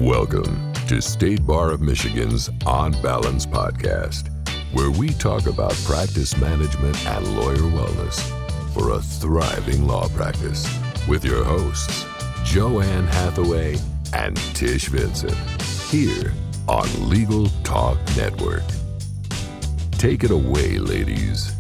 Welcome to State Bar of Michigan's On Balance podcast, where we talk about practice management and lawyer wellness for a thriving law practice with your hosts, JoAnne Hathaway and Tish Vincent, here on Legal Talk Network. Take it away, ladies.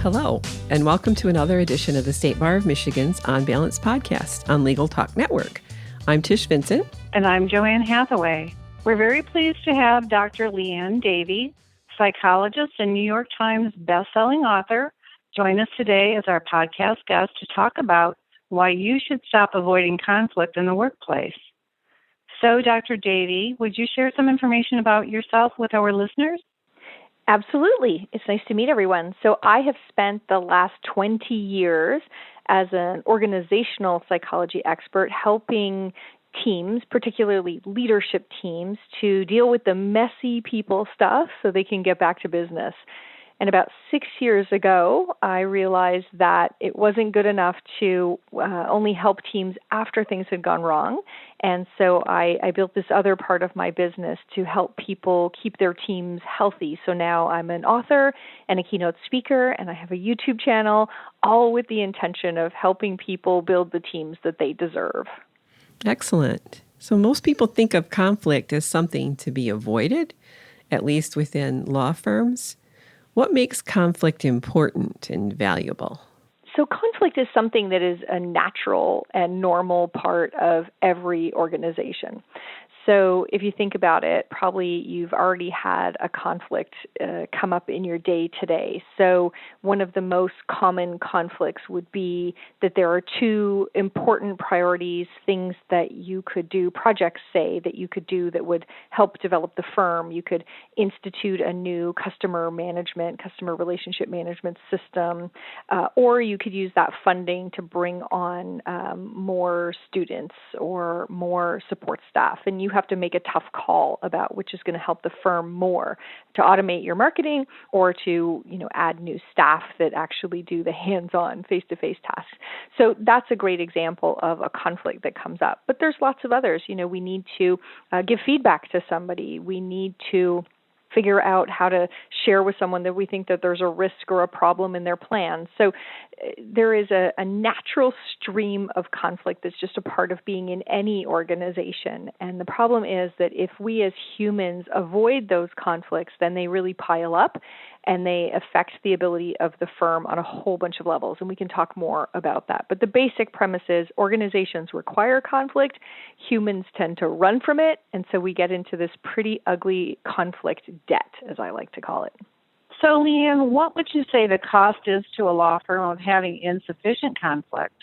Hello, and welcome to another edition of the State Bar of Michigan's On Balance podcast on Legal Talk Network. I'm Tish Vincent. And I'm JoAnne Hathaway. We're very pleased to have Dr. Liane Davey, psychologist and New York Times bestselling author, join us today as our podcast guest to talk about why you should stop avoiding conflict in the workplace. So, Dr. Davey, would you share some information about yourself with our listeners? Absolutely. It's nice to meet everyone. So I have spent the last 20 years as an organizational psychology expert helping teams, particularly leadership teams, to deal with the messy people stuff so they can get back to business. And about 6 years ago, I realized that it wasn't good enough to only help teams after things had gone wrong. And so I built this other part of my business to help people keep their teams healthy. So now I'm an author and a keynote speaker, and I have a YouTube channel, all with the intention of helping people build the teams that they deserve. Excellent. So most people think of conflict as something to be avoided, at least within law firms. What makes conflict important and valuable? So conflict is something that is a natural and normal part of every organization. So if you think about it, probably you've already had a conflict come up in your day today. So one of the most common conflicts would be that there are two important priorities, things that you could do, projects, say, that you could do that would help develop the firm. You could institute a new customer relationship management system, or you could use that funding to bring on more students or more support staff. And you have to make a tough call about which is going to help the firm more, to automate your marketing or to, add new staff that actually do the hands-on face-to-face tasks. So that's a great example of a conflict that comes up. But there's lots of others. We need to give feedback to somebody. We need to figure out how to share with someone that we think that there's a risk or a problem in their plan. So there is a natural stream of conflict that's just a part of being in any organization. And the problem is that if we as humans avoid those conflicts, then they really pile up and they affect the ability of the firm on a whole bunch of levels. And we can talk more about that. But the basic premise is organizations require conflict. Humans tend to run from it. And so we get into this pretty ugly conflict debt, as I like to call it. So, Liane, what would you say the cost is to a law firm of having insufficient conflict?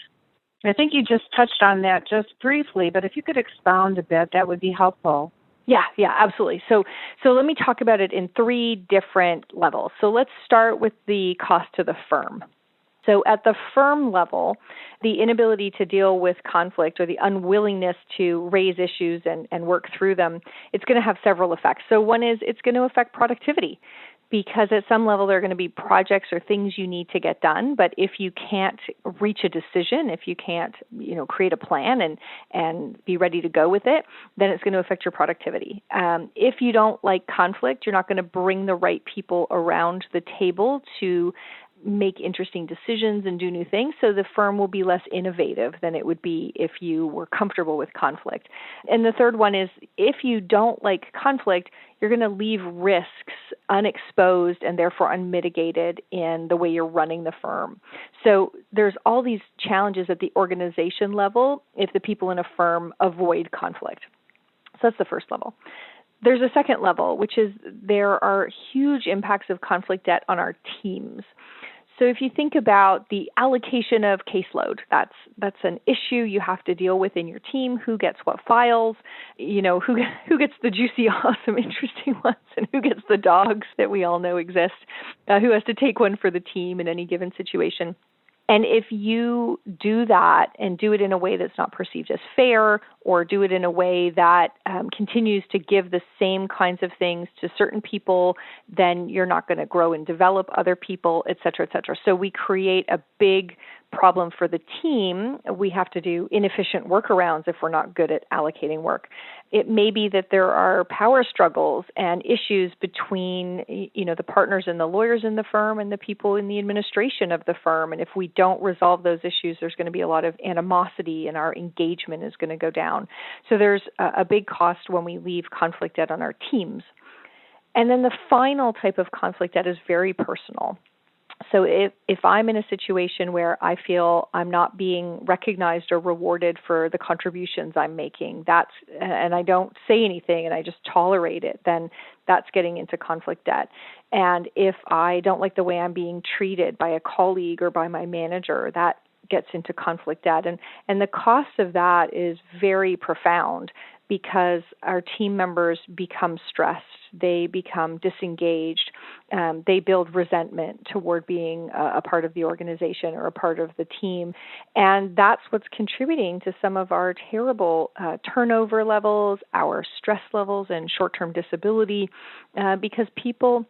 I think you just touched on that just briefly, but if you could expound a bit, that would be helpful. Yeah, absolutely. So let me talk about it in three different levels. So let's start with the cost to the firm. So at the firm level, the inability to deal with conflict or the unwillingness to raise issues and work through them, it's going to have several effects. So one is it's going to affect productivity, because at some level there are going to be projects or things you need to get done. But if you can't reach a decision, if you can't, create a plan and be ready to go with it, then it's going to affect your productivity. If you don't like conflict, you're not going to bring the right people around the table to make interesting decisions and do new things, so the firm will be less innovative than it would be if you were comfortable with conflict. And the third one is, if you don't like conflict, you're going to leave risks unexposed and therefore unmitigated in the way you're running the firm. So there's all these challenges at the organization level if the people in a firm avoid conflict. So that's the first level. There's a second level, which is there are huge impacts of conflict debt on our teams. So if you think about the allocation of caseload, that's an issue you have to deal with in your team. Who gets what files? Who gets the juicy, awesome, interesting ones, and who gets the dogs that we all know exist? Who has to take one for the team in any given situation? And if you do that and do it in a way that's not perceived as fair, or do it in a way that continues to give the same kinds of things to certain people, then you're not going to grow and develop other people, et cetera, et cetera. So we create a big problem for the team, we have to do inefficient workarounds if we're not good at allocating work. It may be that there are power struggles and issues between, the partners and the lawyers in the firm and the people in the administration of the firm. And if we don't resolve those issues, there's going to be a lot of animosity and our engagement is going to go down. So there's a big cost when we leave conflict debt on our teams. And then the final type of conflict debt is very personal. So if I'm in a situation where I feel I'm not being recognized or rewarded for the contributions I'm making, and I don't say anything and I just tolerate it, then that's getting into conflict debt. And if I don't like the way I'm being treated by a colleague or by my manager, that gets into conflict debt. And the cost of that is very profound because our team members become stressed, they become disengaged, they build resentment toward being a part of the organization or a part of the team. And that's what's contributing to some of our terrible turnover levels, our stress levels, and short-term disability, because people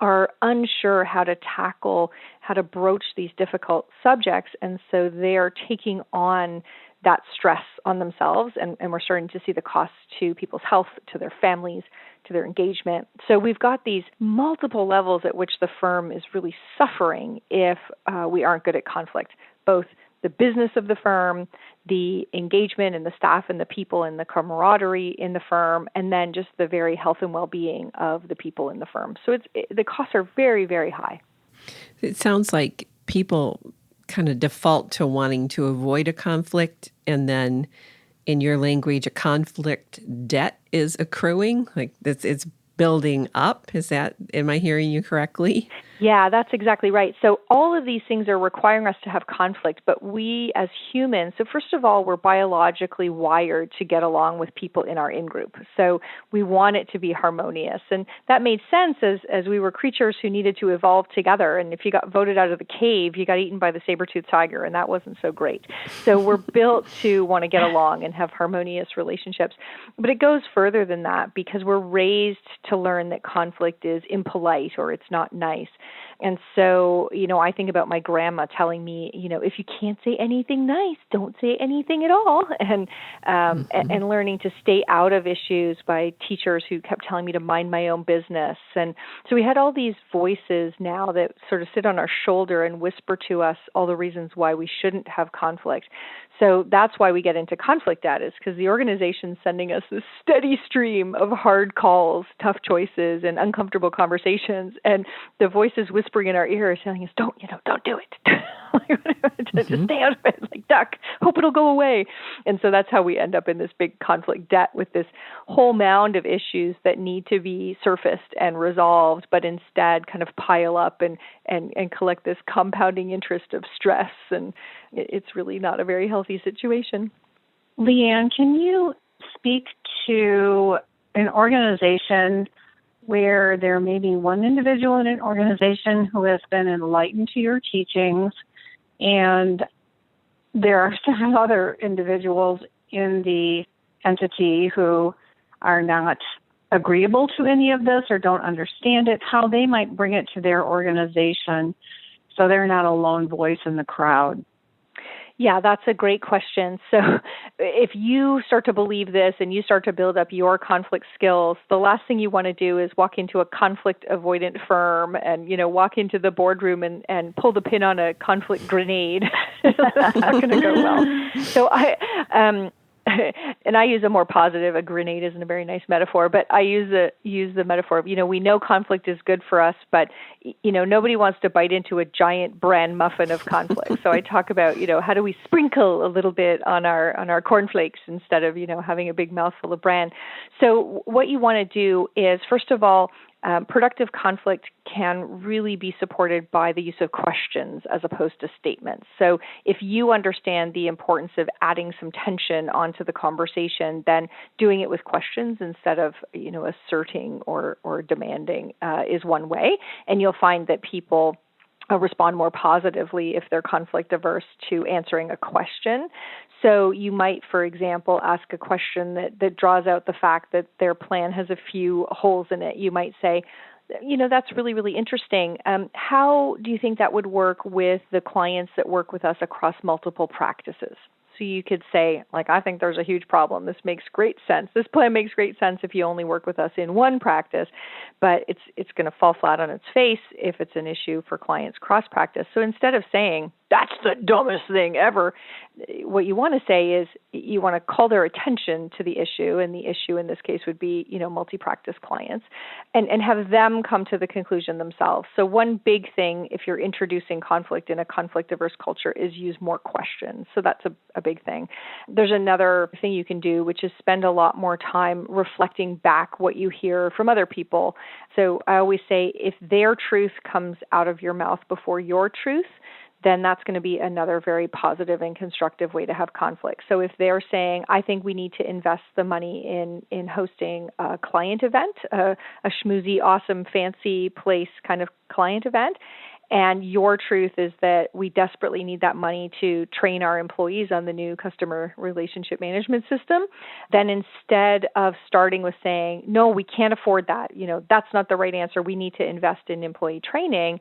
are unsure how to tackle, how to broach these difficult subjects, and so they are taking on that stress on themselves, and we're starting to see the costs to people's health, to their families, to their engagement. So we've got these multiple levels at which the firm is really suffering if we aren't good at conflict, both the business of the firm, the engagement and the staff and the people and the camaraderie in the firm, and then just the very health and well-being of the people in the firm. So the costs are very, very high. It sounds like people kind of default to wanting to avoid a conflict, and then in your language, a conflict debt is accruing, like it's building up. Am I hearing you correctly? Yeah, that's exactly right. So all of these things are requiring us to have conflict, but we as humans, so first of all, we're biologically wired to get along with people in our in-group. So we want it to be harmonious. And that made sense as we were creatures who needed to evolve together. And if you got voted out of the cave, you got eaten by the saber-toothed tiger, and that wasn't so great. So we're built to want to get along and have harmonious relationships. But it goes further than that because we're raised to learn that conflict is impolite or it's not nice. And so, I think about my grandma telling me, if you can't say anything nice, don't say anything at all. And and learning to stay out of issues by teachers who kept telling me to mind my own business. And so we had all these voices now that sort of sit on our shoulder and whisper to us all the reasons why we shouldn't have conflict. So that's why we get into conflict debt, is because the organization's sending us this steady stream of hard calls, tough choices, and uncomfortable conversations. And the voices whispering in our ear are telling us, don't do it. Just stay out of it, like duck, hope it'll go away. And so that's how we end up in this big conflict debt with this whole mound of issues that need to be surfaced and resolved, but instead kind of pile up and collect this compounding interest of stress. And it's really not a very healthy situation. Liane, can you speak to an organization where there may be one individual in an organization who has been enlightened to your teachings, and there are some other individuals in the entity who are not agreeable to any of this or don't understand it, how they might bring it to their organization so they're not a lone voice in the crowd? Yeah, that's a great question. So if you start to believe this and you start to build up your conflict skills, the last thing you want to do is walk into a conflict avoidant firm and, walk into the boardroom and pull the pin on a conflict grenade. That's not going to go well. So and I use a more positive, a grenade isn't a very nice metaphor, but I use the metaphor of, we know conflict is good for us, but, nobody wants to bite into a giant bran muffin of conflict. So I talk about, how do we sprinkle a little bit on our cornflakes instead of, having a big mouthful of bran. So what you want to do is, first of all, productive conflict can really be supported by the use of questions as opposed to statements. So if you understand the importance of adding some tension onto the conversation, then doing it with questions instead of, asserting or demanding is one way. And you'll find that people respond more positively if they're conflict averse to answering a question. So you might, for example, ask a question that draws out the fact that their plan has a few holes in it. You might say, That's really, really interesting. How do you think that would work with the clients that work with us across multiple practices? So you could say, I think there's a huge problem. This makes great sense. This plan makes great sense if you only work with us in one practice, but it's going to fall flat on its face if it's an issue for clients cross-practice. So instead of saying, that's the dumbest thing ever, what you want to say is you want to call their attention to the issue, and the issue in this case would be, multi-practice clients, and have them come to the conclusion themselves. So one big thing, if you're introducing conflict in a conflict-averse culture, is use more questions. So that's a big thing. There's another thing you can do, which is spend a lot more time reflecting back what you hear from other people. So I always say, if their truth comes out of your mouth before your truth, then that's going to be another very positive and constructive way to have conflict. So if they're saying, I think we need to invest the money in hosting a client event, a schmoozy, awesome, fancy place kind of client event, and your truth is that we desperately need that money to train our employees on the new customer relationship management system, then instead of starting with saying, no, we can't afford that, that's not the right answer, we need to invest in employee training,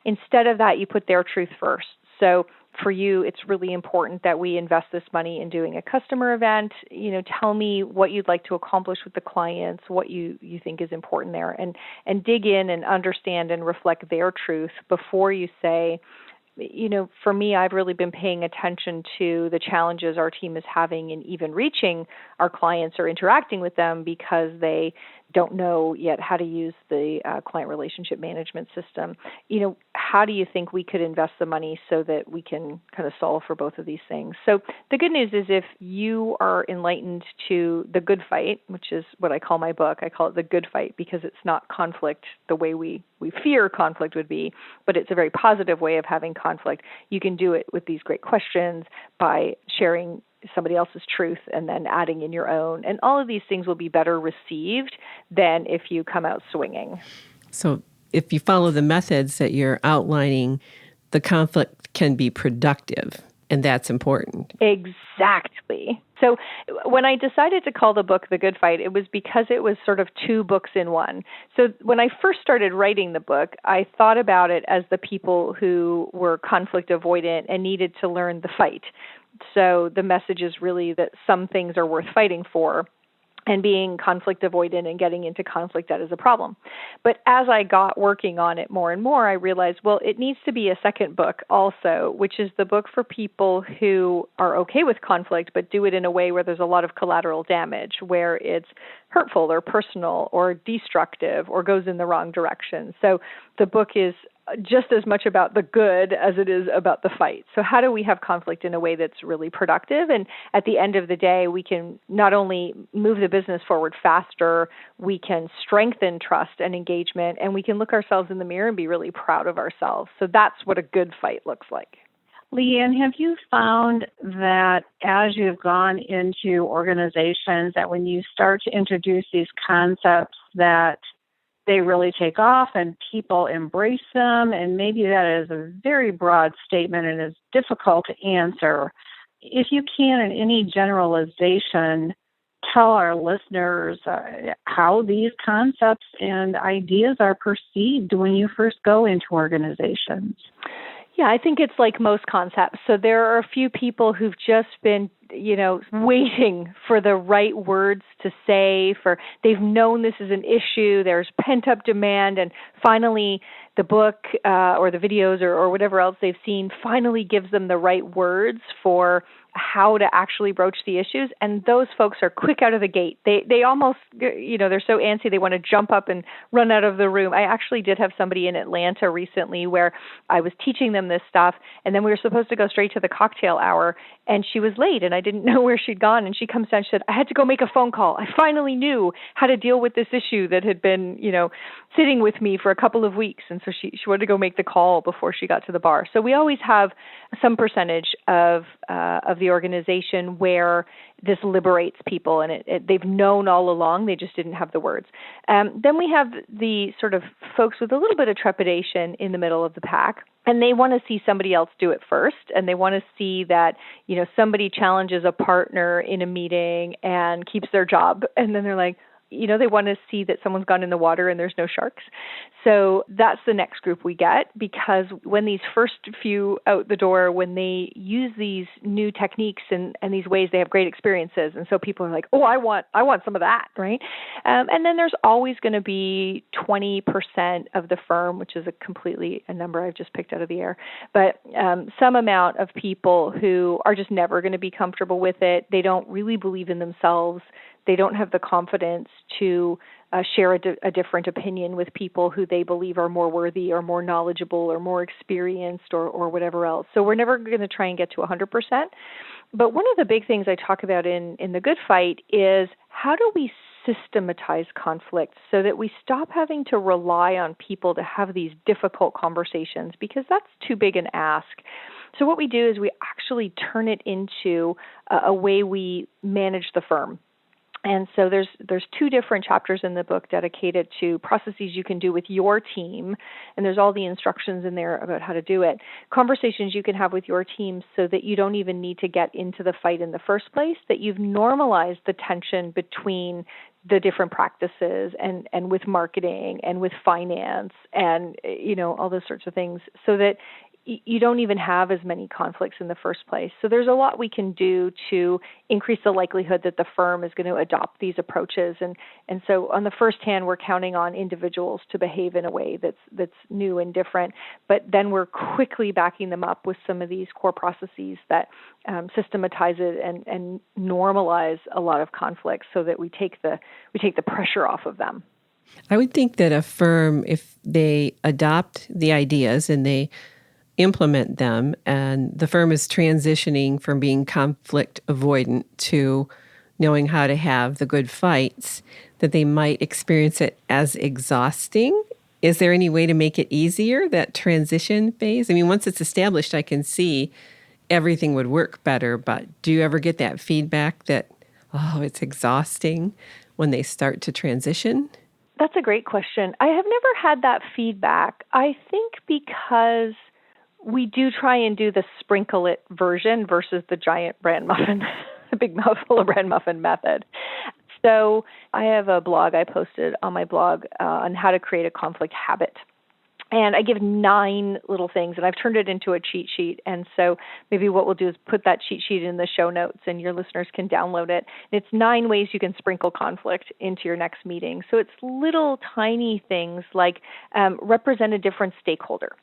instead of that, you put their truth first. So for you, it's really important that we invest this money in doing a customer event. Tell me what you'd like to accomplish with the clients, what you think is important there, and dig in and understand and reflect their truth before you say, for me, I've really been paying attention to the challenges our team is having in even reaching our clients or interacting with them because they don't know yet how to use the client relationship management system. How do you think we could invest the money so that we can kind of solve for both of these things? So the good news is if you are enlightened to the good fight, which is what I call my book, I call it the good fight because it's not conflict the way we fear conflict would be, but it's a very positive way of having conflict. You can do it with these great questions by sharing somebody else's truth and then adding in your own. And all of these things will be better received than if you come out swinging. So if you follow the methods that you're outlining, the conflict can be productive, and that's important. Exactly. So when I decided to call the book The Good Fight, it was because it was sort of two books in one. So when I first started writing the book, I thought about it as the people who were conflict avoidant and needed to learn the fight. So the message is really that some things are worth fighting for, and being conflict avoidant and getting into conflict, that is a problem. But as I got working on it more and more, I realized, it needs to be a second book also, which is the book for people who are okay with conflict, but do it in a way where there's a lot of collateral damage, where it's hurtful or personal or destructive or goes in the wrong direction. So the book is just as much about the good as it is about the fight. So how do we have conflict in a way that's really productive? And at the end of the day, we can not only move the business forward faster, we can strengthen trust and engagement, and we can look ourselves in the mirror and be really proud of ourselves. So that's what a good fight looks like. Liane, have you found that as you've gone into organizations that when you start to introduce these concepts that they really take off and people embrace them, and maybe that is a very broad statement and is difficult to answer. If you can, in any generalization, tell our listeners how these concepts and ideas are perceived when you first go into organizations. Yeah, I think it's like most concepts. So there are a few people who've just been, waiting for the right words to say, they've known this is an issue, there's pent-up demand, and finally the book or the videos or whatever else they've seen finally gives them the right words for how to actually broach the issues. And those folks are quick out of the gate. They almost, they're so antsy, they want to jump up and run out of the room. I actually did have somebody in Atlanta recently where I was teaching them this stuff, and then we were supposed to go straight to the cocktail hour, and she was late, and I didn't know where she'd gone. And she comes down, she said, I had to go make a phone call. I finally knew how to deal with this issue that had been, sitting with me for a couple of weeks. And so she wanted to go make the call before she got to the bar. So we always have some percentage of the organization where this liberates people, and they've known all along, they just didn't have the words. Then we have the sort of folks with a little bit of trepidation in the middle of the pack, and they want to see somebody else do it first, and they want to see that, somebody challenges a partner in a meeting and keeps their job, and then they're like, they want to see that someone's gone in the water and there's no sharks. So that's the next group we get, because when these first few out the door, when they use these new techniques and these ways, they have great experiences. And so people are like, oh, I want some of that, right? And then there's always going to be 20% of the firm, which is a number I've just picked out of the air, but some amount of people who are just never going to be comfortable with it. They don't really believe in themselves. They don't have the confidence to share a different opinion with people who they believe are more worthy or more knowledgeable or more experienced or whatever else. So we're never going to try and get to 100%. But one of the big things I talk about in The Good Fight is, how do we systematize conflict so that we stop having to rely on people to have these difficult conversations, because that's too big an ask. So what we do is we actually turn it into a way we manage the firm. And so there's 2 different chapters in the book dedicated to processes you can do with your team, and there's all the instructions in there about how to do it. Conversations you can have with your team so that you don't even need to get into the fight in the first place, that you've normalized the tension between the different practices and with marketing and with finance and, all those sorts of things, so that you don't even have as many conflicts in the first place. So there's a lot we can do to increase the likelihood that the firm is going to adopt these approaches. And so on the first hand, we're counting on individuals to behave in a way that's new and different, but then we're quickly backing them up with some of these core processes that systematize it and normalize a lot of conflicts, so that we take the pressure off of them. I would think that a firm, if they adopt the ideas and they implement them, and the firm is transitioning from being conflict avoidant to knowing how to have the good fights, that they might experience it as exhausting. Is there any way to make it easier, that transition phase? I mean, once it's established, I can see everything would work better, but do you ever get that feedback that, it's exhausting when they start to transition? That's a great question. I have never had that feedback. I think because we do try and do the sprinkle it version versus the giant bran muffin, the big mouthful of bran muffin method. So I have a blog I posted on my blog on how to create a conflict habit. And I give 9 little things, and I've turned it into a cheat sheet. And so maybe what we'll do is put that cheat sheet in the show notes, and your listeners can download it. And it's 9 ways you can sprinkle conflict into your next meeting. So it's little tiny things like represent a different stakeholder.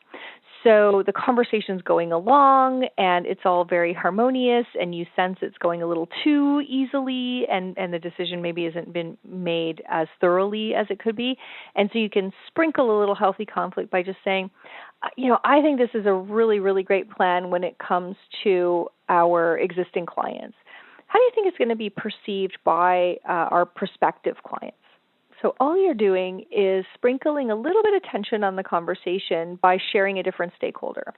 So the conversation's going along and it's all very harmonious, and you sense it's going a little too easily, and the decision maybe hasn't been made as thoroughly as it could be. And so you can sprinkle a little healthy conflict by just saying, I think this is a really, really great plan when it comes to our existing clients. How do you think it's going to be perceived by our prospective clients? So all you're doing is sprinkling a little bit of tension on the conversation by sharing a different stakeholder.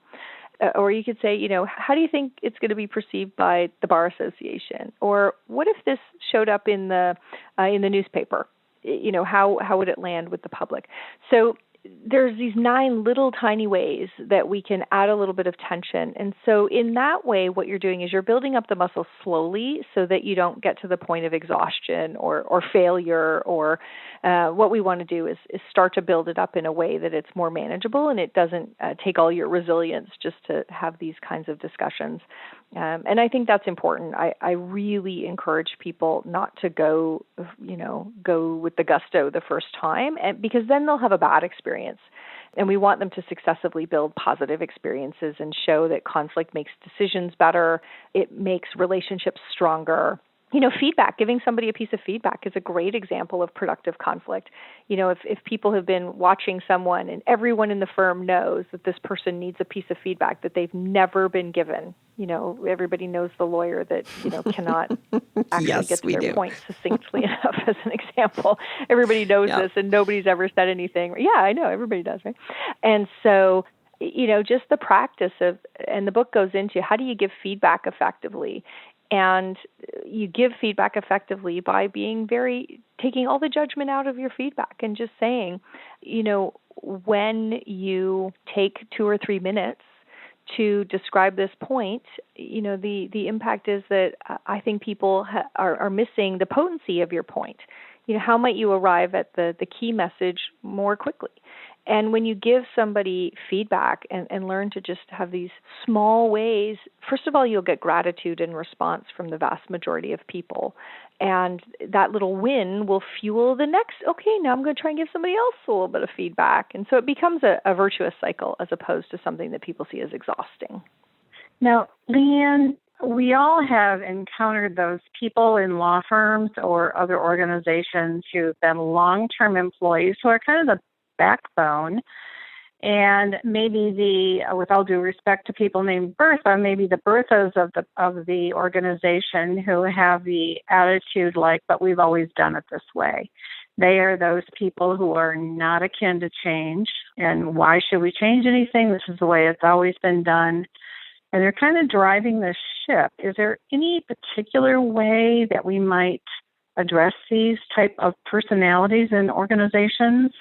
Or you could say, how do you think it's going to be perceived by the Bar Association? Or what if this showed up in the newspaper? How would it land with the public? So there's these 9 little tiny ways that we can add a little bit of tension. And so in that way, what you're doing is you're building up the muscle slowly so that you don't get to the point of exhaustion or failure. Or what we want to do is start to build it up in a way that it's more manageable, and it doesn't take all your resilience just to have these kinds of discussions. And I think that's important. I really encourage people not to go with the gusto the first time, because then they'll have a bad experience. And we want them to successively build positive experiences and show that conflict makes decisions better. It makes relationships stronger. Feedback, giving somebody a piece of feedback is a great example of productive conflict. If people have been watching someone and everyone in the firm knows that this person needs a piece of feedback that they've never been given, everybody knows the lawyer that, cannot actually get to their point succinctly enough, as an example. Everybody knows this, and nobody's ever said anything. Yeah, I know, everybody does, right? And so, just the practice and the book goes into how do you give feedback effectively. And you give feedback effectively by taking all the judgment out of your feedback and just saying, when you take 2 or 3 minutes to describe this point, the impact is that I think people are missing the potency of your point. how might you arrive at the key message more quickly? And when you give somebody feedback and learn to just have these small ways, first of all, you'll get gratitude in response from the vast majority of people. And that little win will fuel the next, okay, now I'm going to try and give somebody else a little bit of feedback. And so it becomes a virtuous cycle as opposed to something that people see as exhausting. Now, Liane, we all have encountered those people in law firms or other organizations who've been long-term employees who are kind of the backbone, and maybe with all due respect to people named Bertha, maybe the Berthas of the organization who have the attitude like, but we've always done it this way. They are those people who are not akin to change, and why should we change anything? This is the way it's always been done. And they're kind of driving the ship. Is there any particular way that we might address these type of personalities in organizations?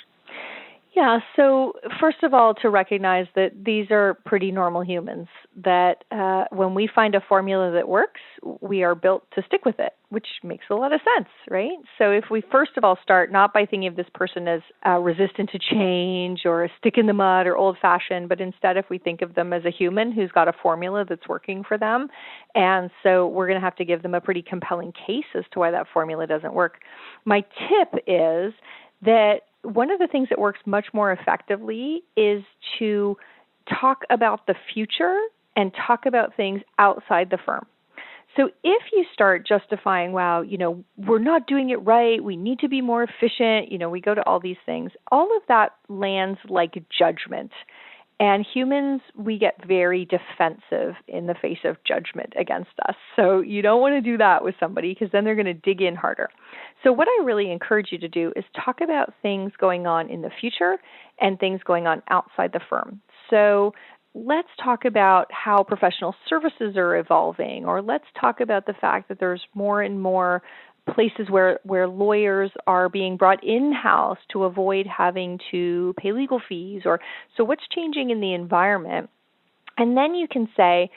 Yeah, so first of all, to recognize that these are pretty normal humans, that when we find a formula that works, we are built to stick with it, which makes a lot of sense, right? So if we first of all start not by thinking of this person as resistant to change or a stick in the mud or old-fashioned, but instead if we think of them as a human who's got a formula that's working for them, and so we're going to have to give them a pretty compelling case as to why that formula doesn't work. My tip is that one of the things that works much more effectively is to talk about the future and talk about things outside the firm. So if you start justifying, wow, we're not doing it right, we need to be more efficient, we go to all these things, all of that lands like judgment. And humans, we get very defensive in the face of judgment against us. So you don't want to do that with somebody because then they're going to dig in harder. So what I really encourage you to do is talk about things going on in the future and things going on outside the firm. So let's talk about how professional services are evolving, or let's talk about the fact that there's more and more places where lawyers are being brought in-house to avoid having to pay legal fees, or so what's changing in the environment. And then you can say,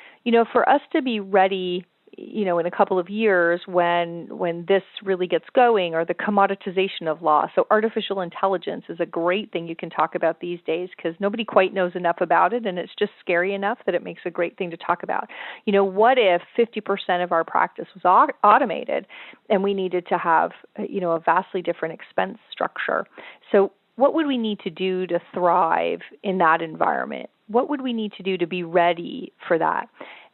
for us to be ready, in a couple of years when this really gets going, or the commoditization of law. So artificial intelligence is a great thing you can talk about these days because nobody quite knows enough about it, and it's just scary enough that it makes a great thing to talk about. What if 50% of our practice was automated and we needed to have, a vastly different expense structure? So what would we need to do to thrive in that environment? What would we need to do to be ready for that?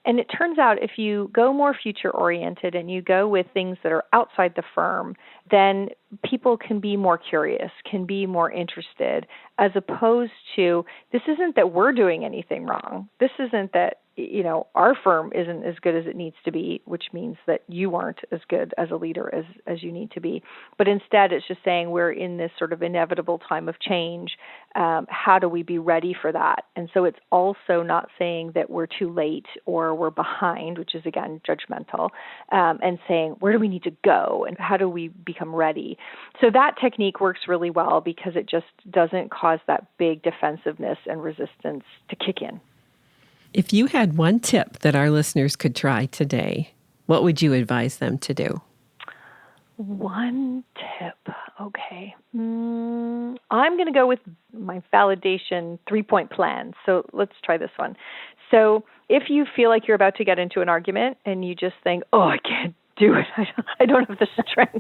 And it turns out if you go more future-oriented and you go with things that are outside the firm, then people can be more curious, can be more interested, as opposed to, this isn't that we're doing anything wrong. This isn't that, our firm isn't as good as it needs to be, which means that you aren't as good as a leader as you need to be. But instead, it's just saying we're in this sort of inevitable time of change. How do we be ready for that? And so it's also not saying that we're too late or we're behind, which is, again, judgmental, and saying, where do we need to go and how do we become ready? So that technique works really well because it just doesn't cause that big defensiveness and resistance to kick in. If you had one tip that our listeners could try today, what would you advise them to do? One tip. Okay. I'm going to go with my validation 3-point plan. So let's try this one. So if you feel like you're about to get into an argument and you just think, I can't do it, I don't have the strength,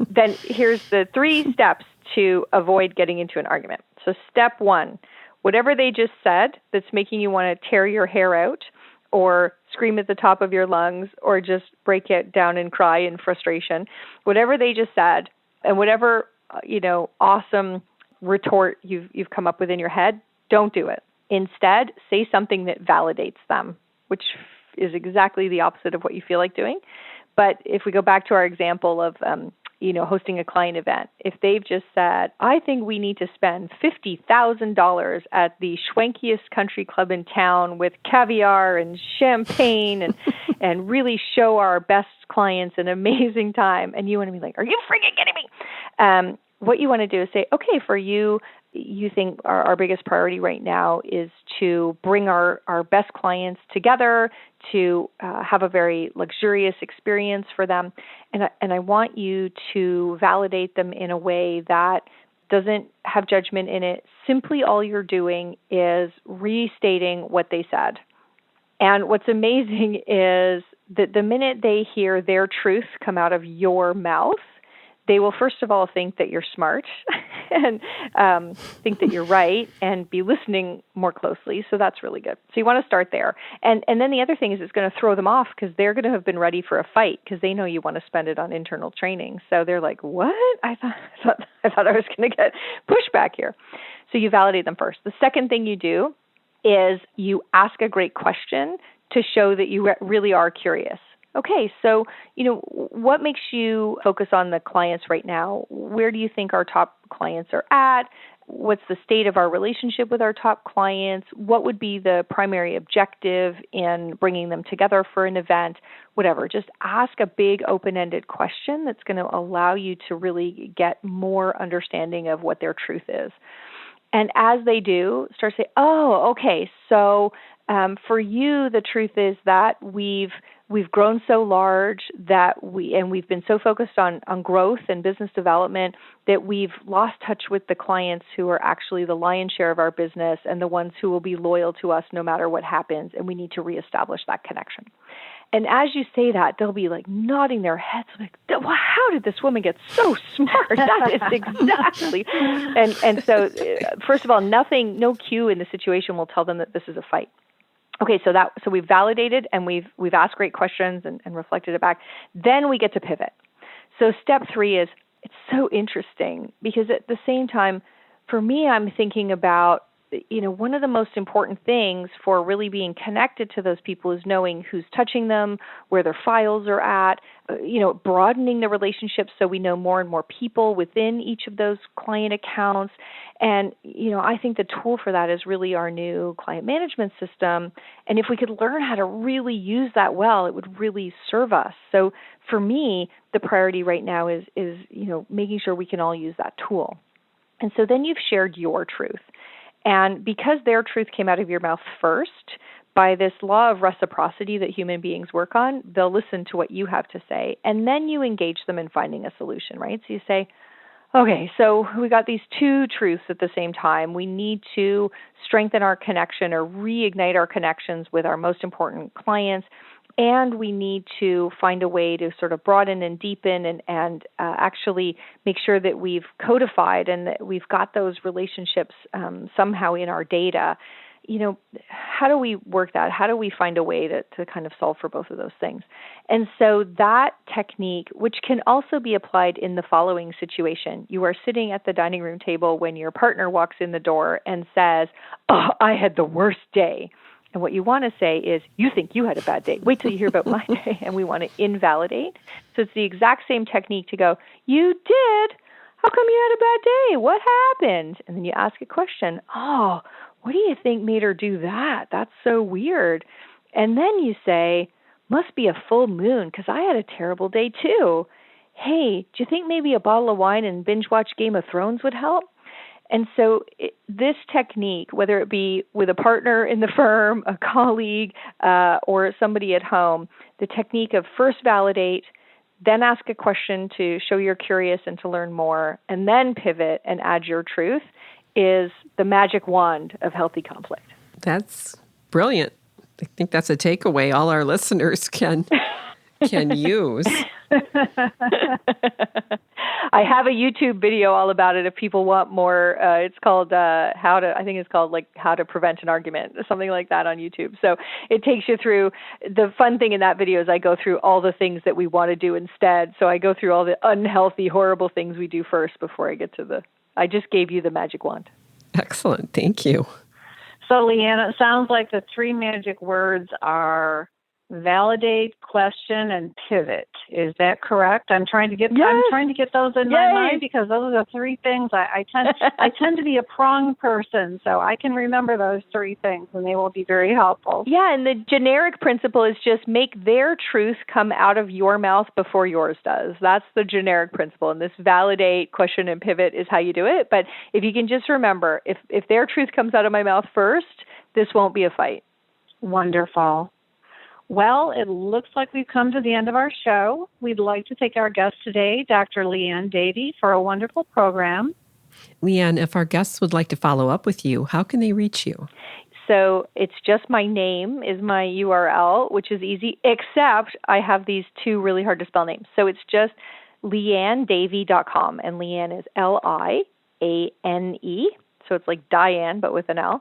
then here's the 3 steps to avoid getting into an argument. So step 1, whatever they just said that's making you want to tear your hair out or scream at the top of your lungs or just break it down and cry in frustration, whatever they just said and whatever, awesome retort you've come up with in your head, don't do it. Instead, say something that validates them, which is exactly the opposite of what you feel like doing. But if we go back to our example of hosting a client event, if they've just said, I think we need to spend $50,000 at the schwankiest country club in town with caviar and champagne and really show our best clients an amazing time, and you want to be like, are you freaking kidding me? What you want to do is say, okay, for you, you think our biggest priority right now is to bring our best clients together, to have a very luxurious experience for them. And I want you to validate them in a way that doesn't have judgment in it. Simply all you're doing is restating what they said. And what's amazing is that the minute they hear their truth come out of your mouth, they will first of all think that you're smart and think that you're right and be listening more closely. So that's really good. So you want to start there. And then the other thing is it's going to throw them off because they're going to have been ready for a fight because they know you want to spend it on internal training. So they're like, what? I thought I was going to get pushback here. So you validate them first. The second thing you do is you ask a great question to show that you really are curious. Okay, so, what makes you focus on the clients right now? Where do you think our top clients are at? What's the state of our relationship with our top clients? What would be the primary objective in bringing them together for an event? Whatever. Just ask a big open-ended question that's going to allow you to really get more understanding of what their truth is. And as they do, start to say, oh, okay, so for you, the truth is that we've grown so large that we've been so focused on growth and business development that we've lost touch with the clients who are actually the lion's share of our business and the ones who will be loyal to us no matter what happens, and we need to reestablish that connection. And as you say that, they'll be like nodding their heads like, well, how did this woman get so smart? That is exactly. And so, first of all, no cue in the situation will tell them that this is a fight. Okay, so we've validated and we've asked great questions and reflected it back. Then we get to pivot. So step 3 is, it's so interesting because at the same time, for me, I'm thinking about, one of the most important things for really being connected to those people is knowing who's touching them, where their files are at, broadening the relationships so we know more and more people within each of those client accounts. And, I think the tool for that is really our new client management system. And if we could learn how to really use that well, it would really serve us. So for me, the priority right now is making sure we can all use that tool. And so then you've shared your truth. And because their truth came out of your mouth first, by this law of reciprocity that human beings work on, they'll listen to what you have to say. And then you engage them in finding a solution, right? So you say, okay, so we got these two truths at the same time. We need to strengthen our connection or reignite our connections with our most important clients. And we need to find a way to sort of broaden and deepen and actually make sure that we've codified and that we've got those relationships somehow in our data. How do we work that? How do we find a way to kind of solve for both of those things? And so that technique, which can also be applied in the following situation. You are sitting at the dining room table when your partner walks in the door and says, oh, I had the worst day. And what you want to say is, you think you had a bad day. Wait till you hear about my day. And we want to invalidate. So it's the exact same technique to go, you did? How come you had a bad day? What happened? And then you ask a question. Oh, what do you think made her do that? That's so weird. And then you say, must be a full moon because I had a terrible day too. Hey, do you think maybe a bottle of wine and binge watch Game of Thrones would help? And so this technique, whether it be with a partner in the firm, a colleague, or somebody at home, the technique of first validate, then ask a question to show you're curious and to learn more, and then pivot and add your truth is the magic wand of healthy conflict. That's brilliant. I think that's a takeaway all our listeners can use. I have a YouTube video all about it if people want more. It's called how to prevent an argument, something like that on YouTube. So it takes you through. The fun thing in that video is I go through all the things that we want to do instead. So I go through all the unhealthy, horrible things we do first before I get to I just gave you the magic wand. Excellent. Thank you. So, Liane, it sounds like the 3 magic words are validate, question, and pivot. Is that correct? I'm trying to get Yes. I'm trying to get those in my Yay. mind because those are the three things I tend to be a prong person, so I can remember those three things and they will be very helpful. Yeah, and the generic principle is just make their truth come out of your mouth before yours does. That's the generic principle. And this validate, question, and pivot is how you do it. But if you can just remember, if their truth comes out of my mouth first, this won't be a fight. Wonderful. Well, it looks like we've come to the end of our show. We'd like to thank our guest today, Dr. Liane Davey, for a wonderful program. Liane, if our guests would like to follow up with you, how can they reach you? So it's just my name is my URL, which is easy, except I have these two really hard to spell names. So it's just LianeDavey.com, and Liane is Liane. So it's like Diane, but with an L.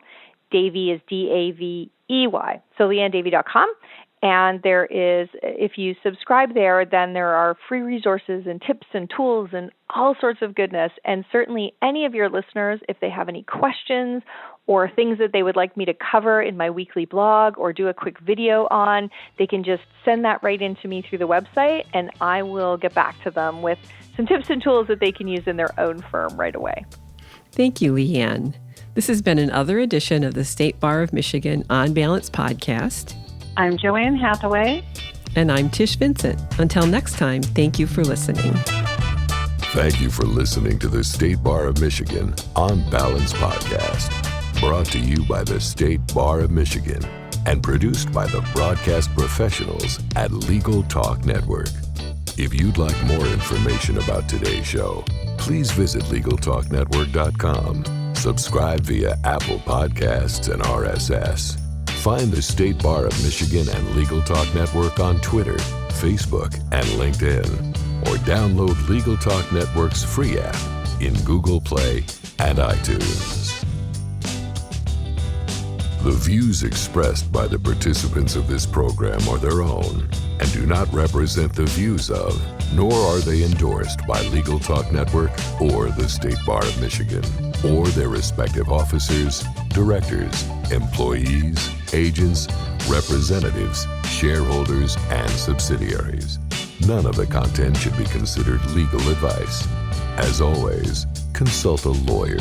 Davey is Davey. So LianeDavey.com. And there is, if you subscribe there, then there are free resources and tips and tools and all sorts of goodness. And certainly any of your listeners, if they have any questions or things that they would like me to cover in my weekly blog or do a quick video on, they can just send that right into me through the website, and I will get back to them with some tips and tools that they can use in their own firm right away. Thank you, Liane. This has been another edition of the State Bar of Michigan On Balance podcast. I'm JoAnne Hathaway. And I'm Tish Vincent. Until next time, thank you for listening. Thank you for listening to the State Bar of Michigan On Balance podcast, brought to you by the State Bar of Michigan and produced by the broadcast professionals at Legal Talk Network. If you'd like more information about today's show, please visit LegalTalkNetwork.com. Subscribe via Apple Podcasts and RSS. Find the State Bar of Michigan and Legal Talk Network on Twitter, Facebook, and LinkedIn. Or download Legal Talk Network's free app in Google Play and iTunes. The views expressed by the participants of this program are their own and do not represent the views of, nor are they endorsed by Legal Talk Network or the State Bar of Michigan, or their respective officers, directors, employees, agents, representatives, shareholders, and subsidiaries. None of the content should be considered legal advice. As always, consult a lawyer.